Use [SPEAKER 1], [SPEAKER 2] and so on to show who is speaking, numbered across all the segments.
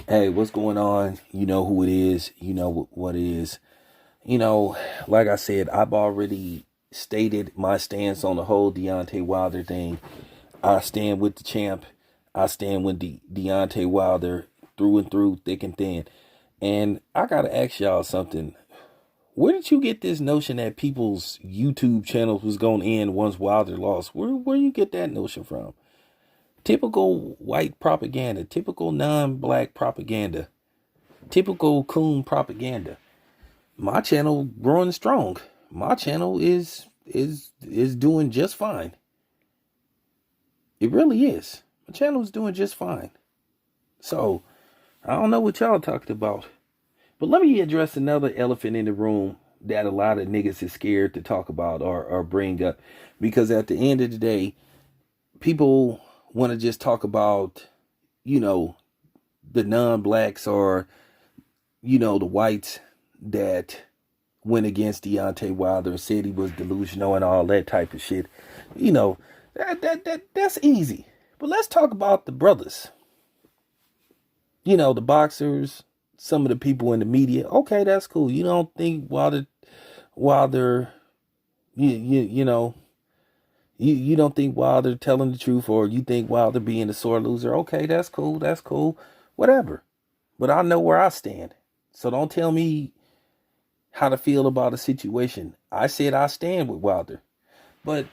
[SPEAKER 1] Hey, what's going on? You know who it is. You know what it is. You know, like I said, I've already stated my stance on the whole Deontay Wilder thing. I stand with the champ. I stand with Deontay Wilder through and through, thick and thin. And I gotta ask y'all something. Where did you get this notion that people's YouTube channels was gonna end once Wilder lost? Where you get that notion from? Typical white propaganda, typical non-black propaganda. Typical coon propaganda. My channel growing strong. My channel is doing just fine. It really is. My channel is doing just fine. So I don't know what y'all talking about. But let me address another elephant in the room that a lot of niggas is scared to talk about or bring up. Because at the end of the day, people want to just talk about, you know, the non-blacks or, the whites that went against Deontay Wilder and said he was delusional and all that type of shit. You know, that's easy. But let's talk about the brothers. The boxers, some of the people in the media. Okay, that's cool. You don't think Wilder, you know, you don't think Wilder telling the truth, or you think Wilder being a sore loser. Okay, that's cool. That's cool. Whatever. But I know where I stand. So don't tell me how to feel about a situation. I said I stand with Wilder. But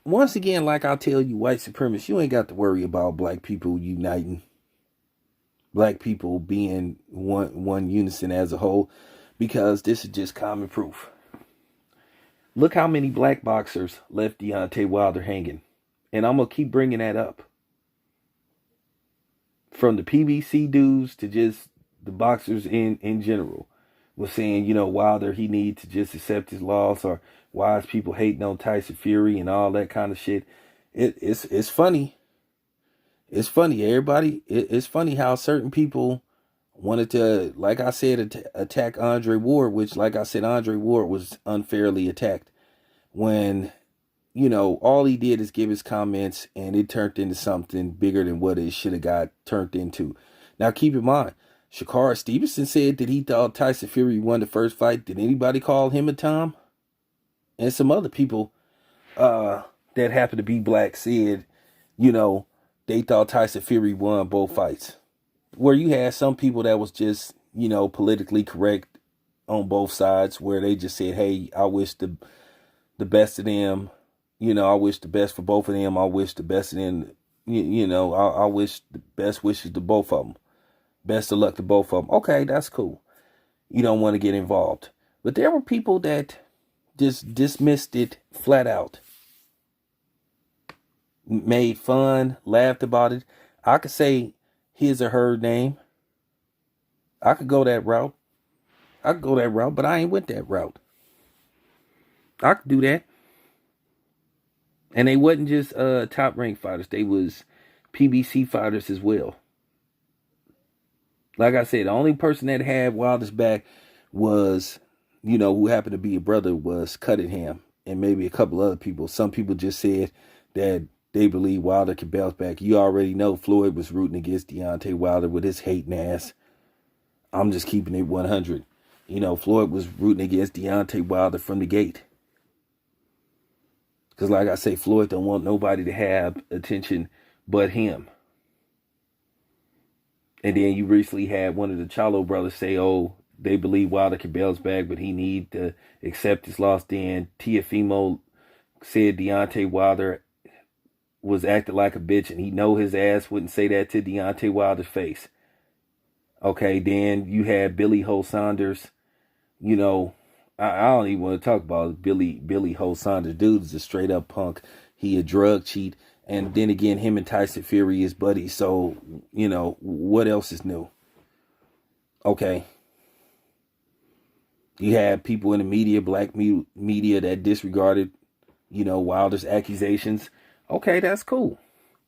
[SPEAKER 1] once again, like I tell you, white supremacists, you ain't got to worry about black people uniting, black people being one unison as a whole, because this is just common proof. Look how many black boxers left Deontay Wilder hanging. And I'm going to keep bringing that up. From the PBC dudes to just the boxers in general. Was saying, Wilder, he needs to just accept his loss, or why is people hating on Tyson Fury and all that kind of shit. It's funny. It's funny, everybody. It's funny how certain people wanted to, like I said, attack Andre Ward, which, like I said, Andre Ward was unfairly attacked when, all he did is give his comments and it turned into something bigger than what it should have got turned into. Now, keep in mind, Shakara Stevenson said that he thought Tyson Fury won the first fight. Did anybody call him a Tom? And some other people that happen to be black said, they thought Tyson Fury won both fights. Where you had some people that was just, politically correct on both sides, where they just said, hey, I wish the best of them. I wish the best for both of them. I wish the best of them. I wish the best wishes to both of them. Best of luck to both of them. Okay, that's cool. You don't want to get involved. But there were people that just dismissed it flat out. Made fun, laughed about it. I could say his or her name. I could go that route. But I ain't with that route. I could do that. And they wasn't just top ranked fighters. They was PBC fighters as well. Like I said, the only person that had Wilder's back was, who happened to be a brother, was Cunningham, and maybe a couple other people. Some people just said that they believe Wilder could bounce back. You already know Floyd was rooting against Deontay Wilder with his hating ass. I'm just keeping it 100. Floyd was rooting against Deontay Wilder from the gate. Because like I say, Floyd don't want nobody to have attention but him. And then you recently had one of the Charlo brothers say, oh, they believe Wilder can bounce back, but he need to accept his loss. Then Tiafimo said Deontay Wilder was acting like a bitch, and he know his ass wouldn't say that to Deontay Wilder's face. Okay, then you had Billy Ho Saunders. I don't even want to talk about Billy Ho Saunders. Dude is a straight up punk. He a drug cheat. And then again, him and Tyson Fury is buddies. So, what else is new? Okay. You had people in the media, black media, that disregarded, Wilder's accusations. Okay, that's cool.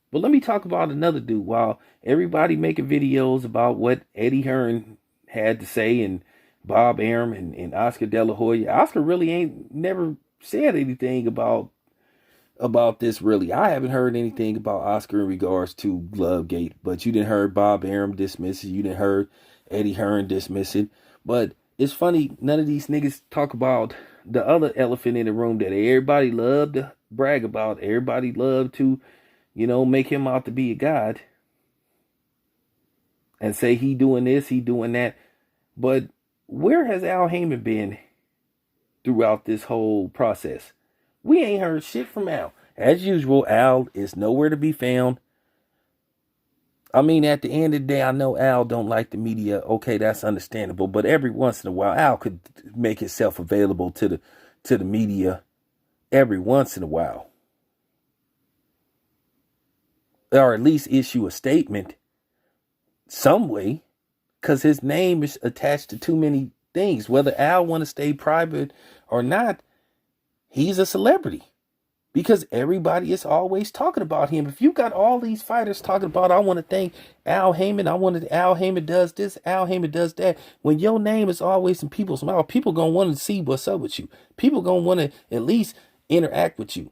[SPEAKER 1] But let me talk about another dude. While everybody making videos about what Eddie Hearn had to say, and Bob Arum and Oscar De La Hoya, Oscar really ain't never said anything about about this really. I haven't heard anything about Oscar in regards to Glovegate, but you didn't heard Bob Arum dismiss it. You didn't heard Eddie Hearn dismiss it. But it's funny, none of these niggas talk about the other elephant in the room that everybody loved to brag about. Everybody loved to, make him out to be a god and say he doing this, he doing that. But where has Al Heyman been throughout this whole process? We ain't heard shit from Al. As usual, Al is nowhere to be found. I mean, at the end of the day, I know Al don't like the media. Okay, that's understandable. But every once in a while, Al could make himself available to the media every once in a while. Or at least issue a statement some way. Because his name is attached to too many things. Whether Al want to stay private or not, he's a celebrity. Because everybody is always talking about him. If you got all these fighters talking about, I want to thank Al Heyman. Al Heyman does this, Al Heyman does that. When your name is always in people's mouth, people going to want to see what's up with you. People going to want to at least interact with you.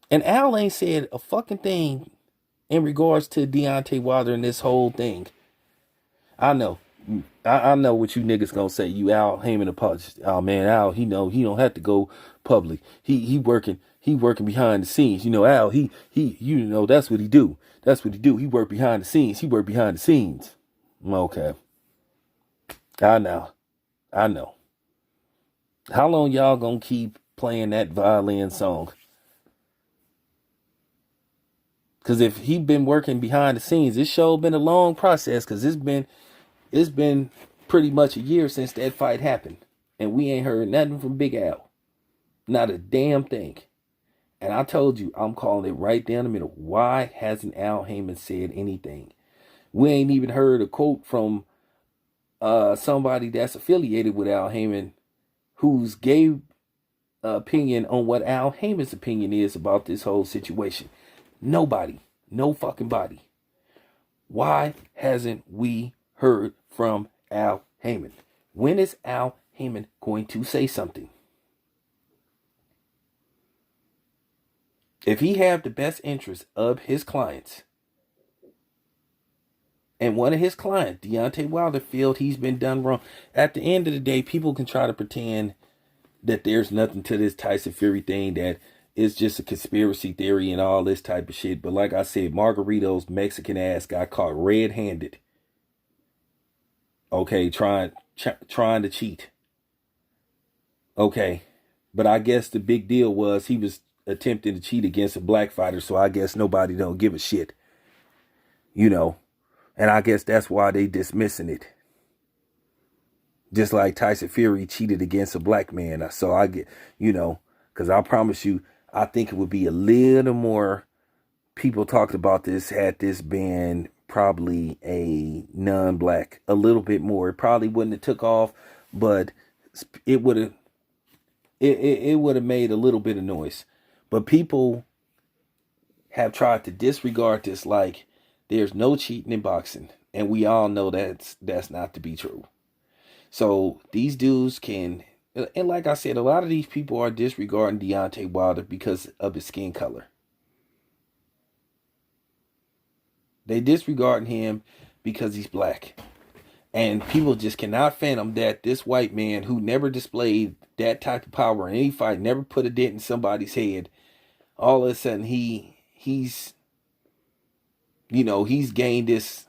[SPEAKER 1] And Al ain't said a fucking thing in regards to Deontay Wilder and this whole thing. I know. I know what you niggas gonna say. You Al Heyman apologist. Oh man, Al, he don't have to go public. He working behind the scenes. Al, he that's what he do. That's what he do. He work behind the scenes. He work behind the scenes. Okay. I know. How long y'all gonna keep playing that violin song? Cause if he been working behind the scenes, this show been a long process. Cause it's been pretty much a year since that fight happened. And we ain't heard nothing from Big Al. Not a damn thing. And I told you, I'm calling it right down the middle. Why hasn't Al Heyman said anything? We ain't even heard a quote from somebody that's affiliated with Al Heyman who's gave opinion on what Al Heyman's opinion is about this whole situation. Nobody. No fucking body. Why hasn't we heard from Al Heyman? When is Al Heyman going to say something? If he have the best interest of his clients, and one of his clients, Deontay Wilder, felt he's been done wrong, at the end of the day, people can try to pretend that there's nothing to this Tyson Fury thing, that it's just a conspiracy theory and all this type of shit. But like I said, Margarito's Mexican ass got caught red-handed. Okay, trying to cheat. Okay, but I guess the big deal was he was attempting to cheat against a black fighter, so I guess nobody don't give a shit. And I guess that's why they dismissing it. Just like Tyson Fury cheated against a black man. So I get, because I promise you, I think it would be a little more people talked about this had this been probably a non-black, a little bit more. It probably wouldn't have took off, but it would have it would have made a little bit of noise. But people have tried to disregard this like there's no cheating in boxing, and we all know that's not to be true. So these dudes can, and like I said, a lot of these people are disregarding Deontay Wilder because of his skin color. They disregarding him because he's black. And people just cannot fathom that this white man who never displayed that type of power in any fight, never put a dent in somebody's head, all of a sudden he's gained this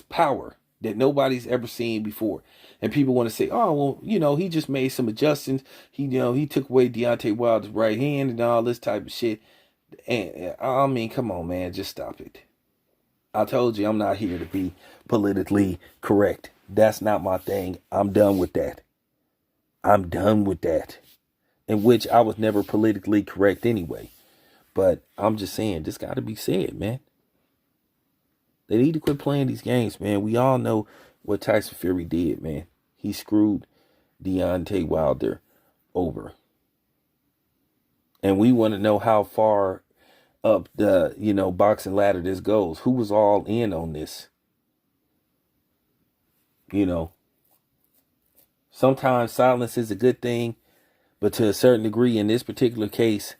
[SPEAKER 1] power that nobody's ever seen before. And people want to say, oh, well, he just made some adjustments. He took away Deontay Wilder's right hand and all this type of shit. And I mean, come on, man, just stop it. I told you I'm not here to be politically correct. That's not my thing. I'm done with that. In which I was never politically correct anyway. But I'm just saying, this got to be said, man. They need to quit playing these games, man. We all know what Tyson Fury did, man. He screwed Deontay Wilder over. And we want to know how far up the, boxing ladder this goes. Who was all in on this? Sometimes silence is a good thing, But to a certain degree, in this particular case,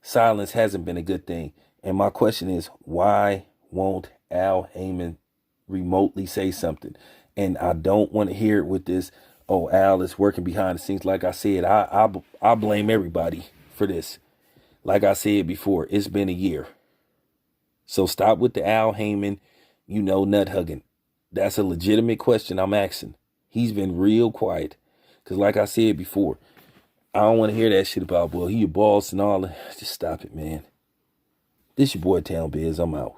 [SPEAKER 1] silence hasn't been a good thing. And my question is, why won't Al Heyman remotely say something? And I don't want to hear it with this, oh, Al is working behind the scenes. Like I said, I blame everybody for this. Like I said before, it's been a year. So stop with the Al Heyman, nut hugging. That's a legitimate question I'm asking. He's been real quiet. Because like I said before, I don't want to hear that shit about, well, he your boss and all that. Just stop it, man. This your boy Town Biz. I'm out.